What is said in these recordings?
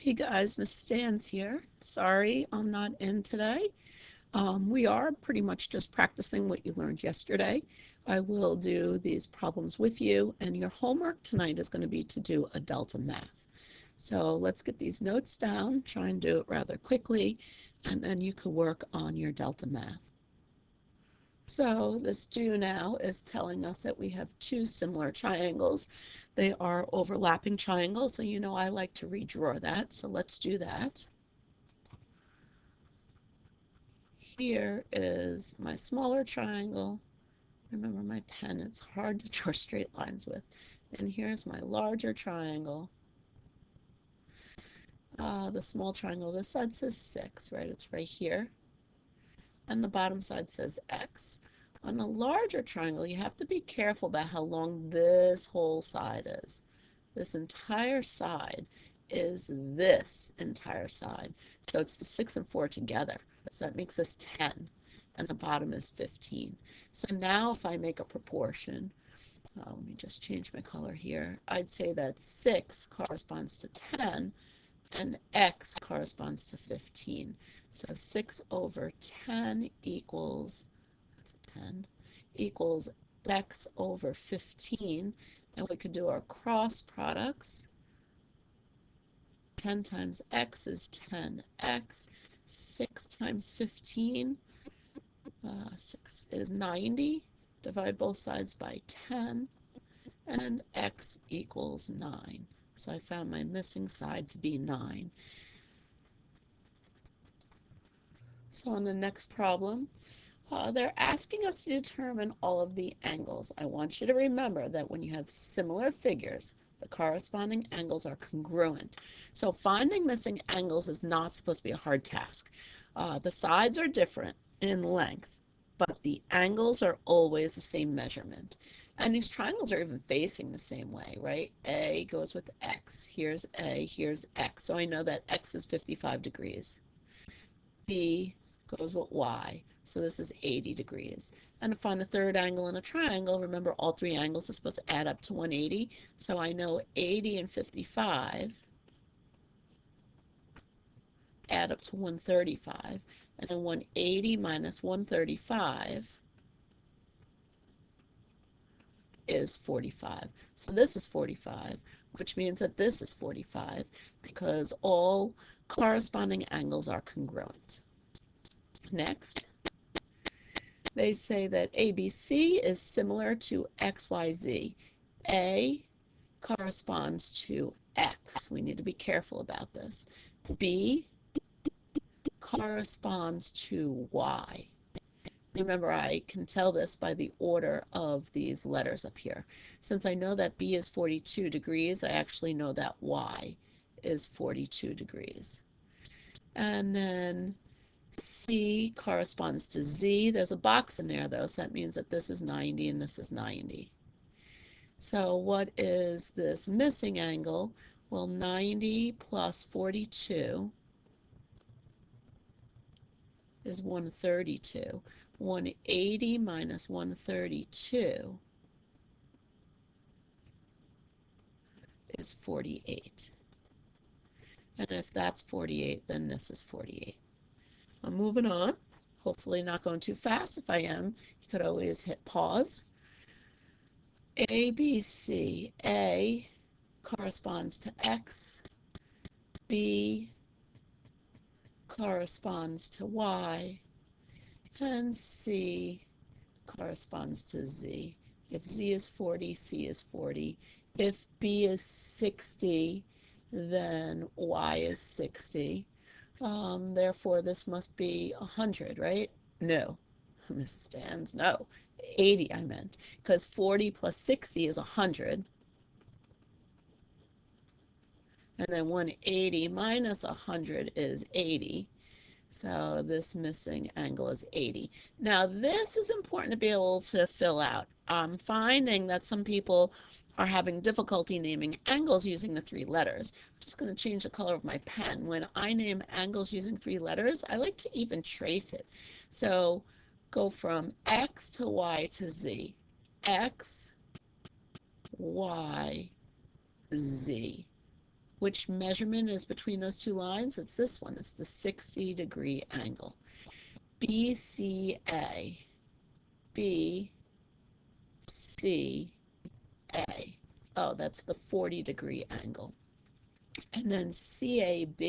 Hey guys, Miss Stans here. Sorry I'm not in today. We are pretty much just practicing what you learned yesterday. I will do these problems with you, and your homework tonight is going to be to do a delta math. So let's get these notes down, try and do it rather quickly, and then you can work on your delta math. So this do now is telling us that we have two similar triangles. They are overlapping triangles, so you know I like to redraw that, so let's do that. Here is my smaller triangle. Remember my pen, it's hard to draw straight lines with. And here's my larger triangle. The small triangle, this side says 6, right? It's right here. And the bottom side says X. On a larger triangle, you have to be careful about how long this whole side is. This entire side is this entire side. So it's the 6 and 4 together. So that makes us 10. And the bottom is 15. So now if I make a proportion, let me just change my color here. I'd say that 6 corresponds to 10 and X corresponds to 15. So 6 over 10 equals, that's a 10, equals X over 15. And we could do our cross products. 10 times X is 10X. 6 times 15, 6 is 90. Divide both sides by 10, and X equals 9. So I found my missing side to be 9. So on the next problem, they're asking us to determine all of the angles. I want you to remember that when you have similar figures, the corresponding angles are congruent. So finding missing angles is not supposed to be a hard task. The sides are different in length, but the angles are always the same measurement. And these triangles are even facing the same way, right? A goes with X. Here's A, here's X. So I know that X is 55 degrees. B goes with Y. So this is 80 degrees. And to find the third angle in a triangle, remember all three angles are supposed to add up to 180. So I know 80 and 55 add up to 135. And then 180 minus 135 is 45. So this is 45, which means that this is 45 because all corresponding angles are congruent. Next, they say that ABC is similar to XYZ. A corresponds to X. We need to be careful about this. B corresponds to Y. Remember, I can tell this by the order of these letters up here. Since I know that B is 42 degrees, I actually know that Y is 42 degrees. And then C corresponds to Z. There's a box in there, though, so that means that this is 90 and this is 90. So what is this missing angle? Well, 90 plus 42 is 132. 180 minus 132 is 48. And if that's 48, then this is 48. I'm moving on. Hopefully not going too fast. If I am, you could always hit pause. ABC. A corresponds to X. B corresponds to Y. And C corresponds to Z. If Z is 40, C is 40. If B is 60, then Y is 60. Therefore, this must be 100, right? No. Mrs. Stans, no. 80, I meant. Because 40 plus 60 is 100. And then 180 minus 100 is 80. So this missing angle is 80. Now this is important to be able to fill out. I'm finding that some people are having difficulty naming angles using the 3 letters. I'm just going to change the color of my pen. When I name angles using 3 letters, I like to even trace it. So go from X to Y to Z. X, Y, Z. Which measurement is between those two lines? It's this one. It's the 60-degree angle. BCA. BCA. Oh, that's the 40-degree angle. And then CAB.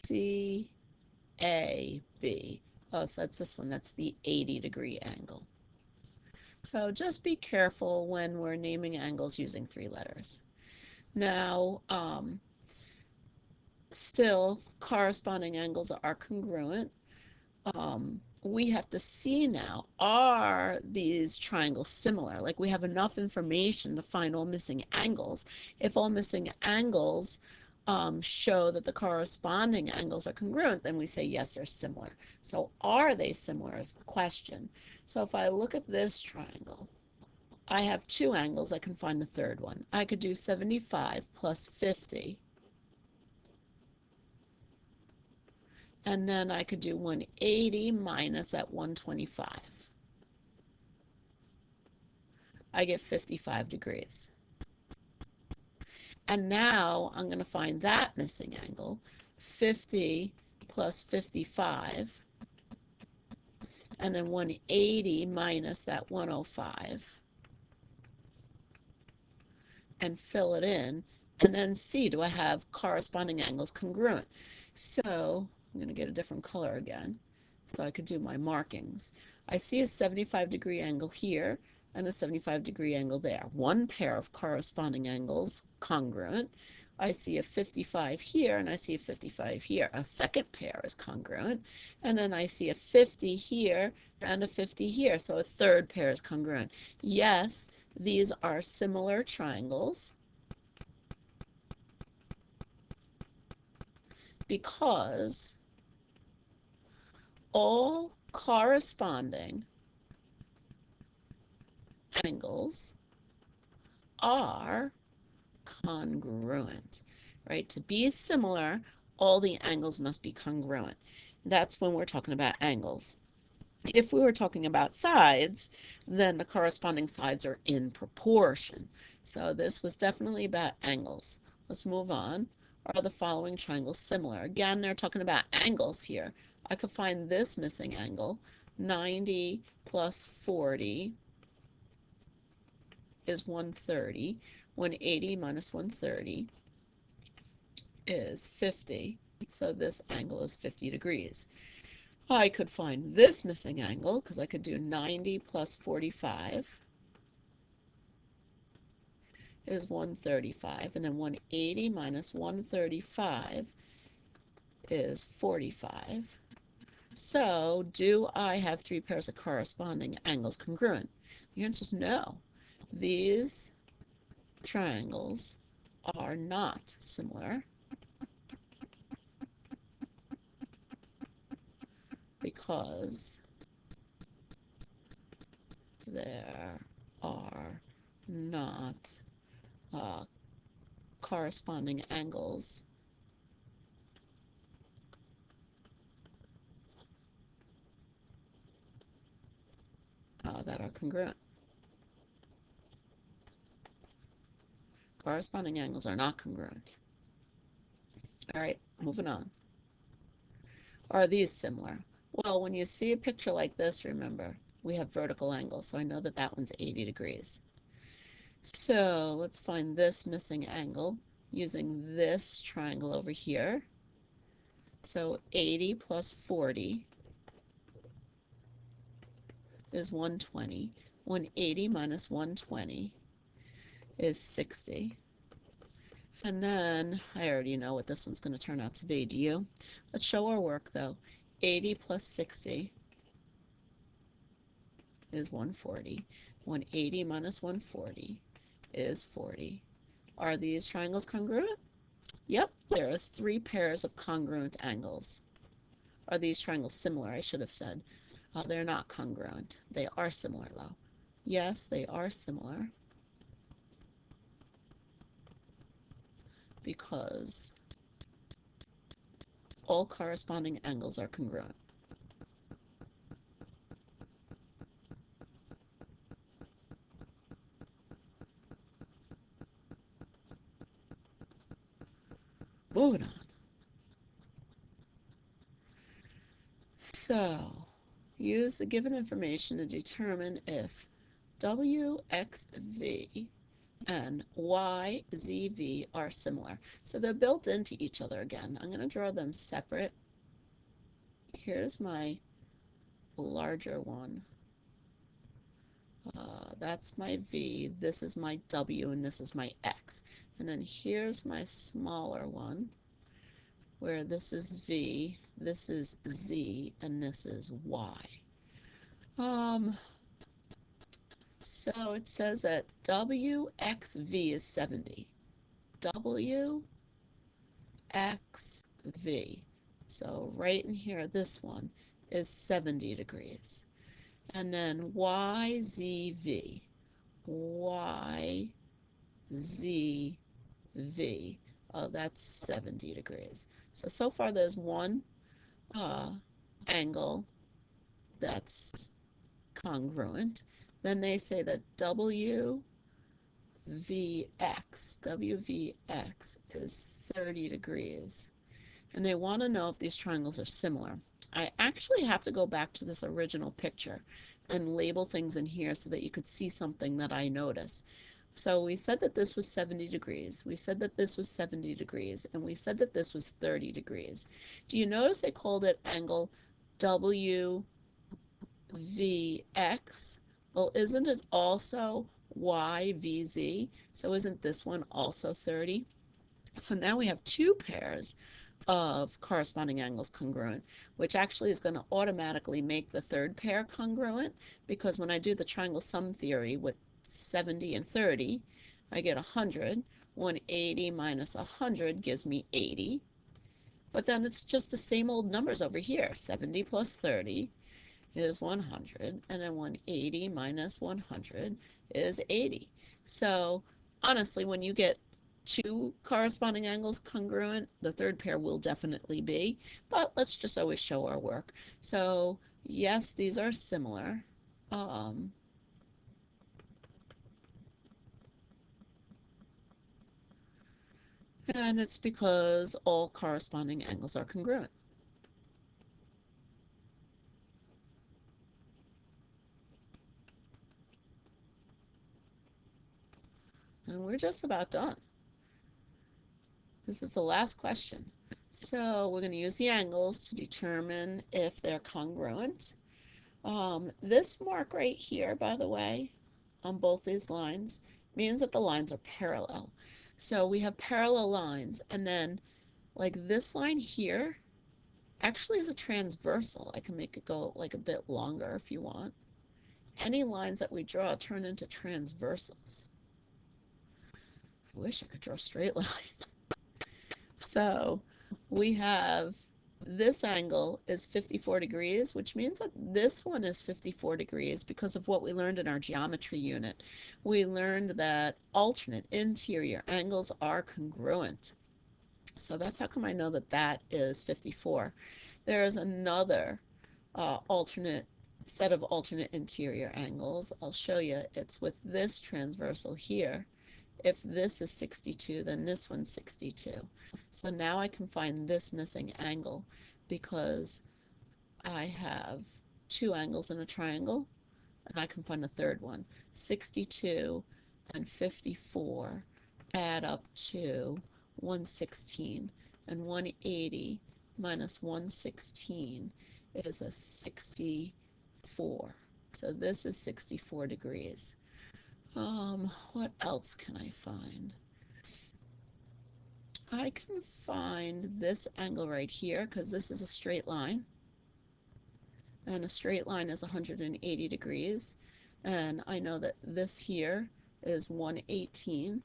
CAB. Oh, so that's this one. That's the 80-degree angle. So just be careful when we're naming angles using 3 letters. Now, still, corresponding angles are congruent. We have to see now, are these triangles similar? Like, we have enough information to find all missing angles. If all missing angles show that the corresponding angles are congruent, then we say yes, they're similar. So are they similar is the question. So if I look at this triangle, I have 2 angles. I can find the third one. I could do 75 plus 50. And then I could do 180 minus that 125. I get 55 degrees. And now I'm going to find that missing angle. 50 plus 55. And then 180 minus that 105. And fill it in. And then see, do I have corresponding angles congruent? So I'm going to get a different color again so I could do my markings. I see a 75-degree angle here and a 75-degree angle there. One pair of corresponding angles congruent. I see a 55 here and I see a 55 here. A second pair is congruent. And then I see a 50 here and a 50 here. So a third pair is congruent. Yes, these are similar triangles because all corresponding angles are congruent, right? To be similar, all the angles must be congruent. That's when we're talking about angles. If we were talking about sides, then the corresponding sides are in proportion. So this was definitely about angles. Let's move on. Are the following triangles similar? Again, they're talking about angles here. I could find this missing angle. 90 plus 40 is 130. 180 minus 130 is 50. So this angle is 50 degrees. I could find this missing angle because I could do 90 plus 45 is 135, and then 180 minus 135 is 45. So do I have 3 pairs of corresponding angles congruent? The answer is no. These triangles are not similar because there are not corresponding angles that are congruent. Corresponding angles are not congruent. All right, moving on. Are these similar? Well, when you see a picture like this, remember, we have vertical angles, so I know that that one's 80 degrees. So let's find this missing angle using this triangle over here. So 80 plus 40 is 120. 180 minus 120 is 60. And then, I already know what this one's going to turn out to be. Do you? Let's show our work, though. 80 plus 60 is 140. 180 minus 140 is 40. Are these triangles congruent? Yep, there is 3 pairs of congruent angles. Are these triangles similar? I should have said. They're not congruent. They are similar, though. Yes, they are similar because all corresponding angles are congruent. moving on. So, use the given information to determine if WXV and YZV are similar. So they're built into each other again. I'm going to draw them separate. Here's my larger one. That's my V, this is my W, and this is my X. And then here's my smaller one, where this is V, this is Z, and this is Y. So it says that WXV is 70. WXV. So right in here, this one is 70 degrees. And then YZV. YZV. Oh, that's 70 degrees. So far there's one angle that's congruent. Then they say that WVX is 30 degrees. And they want to know if these triangles are similar. I actually have to go back to this original picture and label things in here so that you could see something that I noticed. So we said that this was 70 degrees, we said that this was 70 degrees, and we said that this was 30 degrees. Do you notice they called it angle WVX? Well, isn't it also YVZ? So isn't this one also 30? So now we have two pairs of corresponding angles congruent, which actually is going to automatically make the third pair congruent, because when I do the triangle sum theory with 70 and 30, I get 100. 180 minus 100 gives me 80. But then it's just the same old numbers over here. 70 plus 30 is 100, and then 180 minus 100 is 80. So honestly, when you get two corresponding angles congruent, the third pair will definitely be, but let's just always show our work. So yes, these are similar. And it's because all corresponding angles are congruent. And we're just about done. This is the last question. So we're going to use the angles to determine if they're congruent. This mark right here, by the way, on both these lines, means that the lines are parallel. So we have parallel lines, and then like this line here actually is a transversal. I can make it go like a bit longer if you want. Any lines that we draw turn into transversals. I wish I could draw straight lines. So we have this angle is 54 degrees, which means that this one is 54 degrees because of what we learned in our geometry unit. We learned that alternate interior angles are congruent. So that's how come I know that that is 54. There's another alternate set of alternate interior angles. I'll show you. It's with this transversal here. If this is 62, then this one's 62. So now I can find this missing angle because I have two angles in a triangle, and I can find a third one. 62 and 54 add up to 116, and 180 minus 116 is a 64. So this is 64 degrees. What else can I find? I can find this angle right here because this is a straight line, and a straight line is 180 degrees, and I know that this here is 118.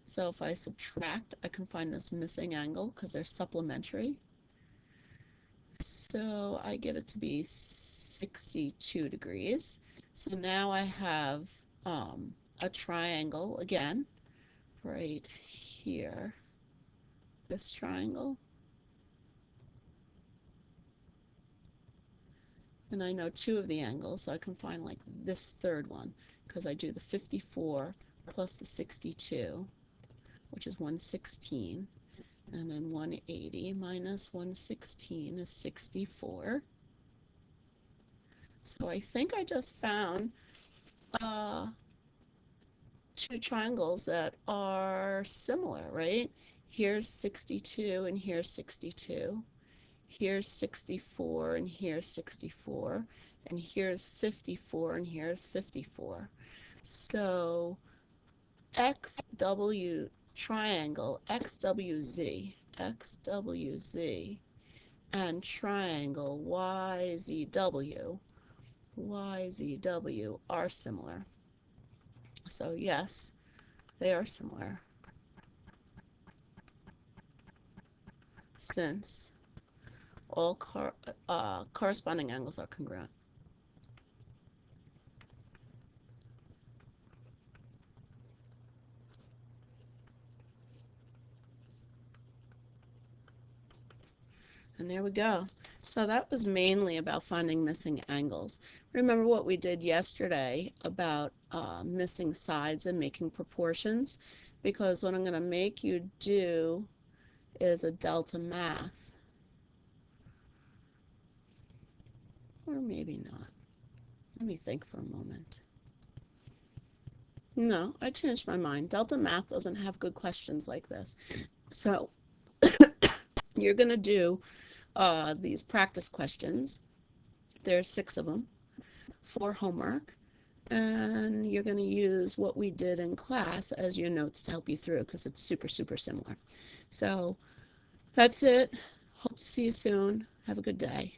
So if I subtract, I can find this missing angle because they're supplementary. So I get it to be 62 degrees. So now I have a triangle again right here, this triangle, and I know two of the angles, so I can find like this third one because I do the 54 plus the 62, which is 116, And then 180 minus 116 is 64. So I think I just found two triangles that are similar, right? Here's 62 and here's 62. Here's 64 and here's 64. And here's 54 and here's 54. So XW triangle, XWZ, XWZ, and triangle YZW, YZW are similar. So yes, they are similar, since all corresponding angles are congruent. And there we go. So that was mainly about finding missing angles. Remember what we did yesterday about missing sides and making proportions? Because what I'm going to make you do is a delta math. Or maybe not. Let me think for a moment. No, I changed my mind. Delta math doesn't have good questions like this. So you're going to do these practice questions. There's 6 of them for homework. And you're going to use what we did in class as your notes to help you through, because it's super, super similar. So that's it. Hope to see you soon. Have a good day.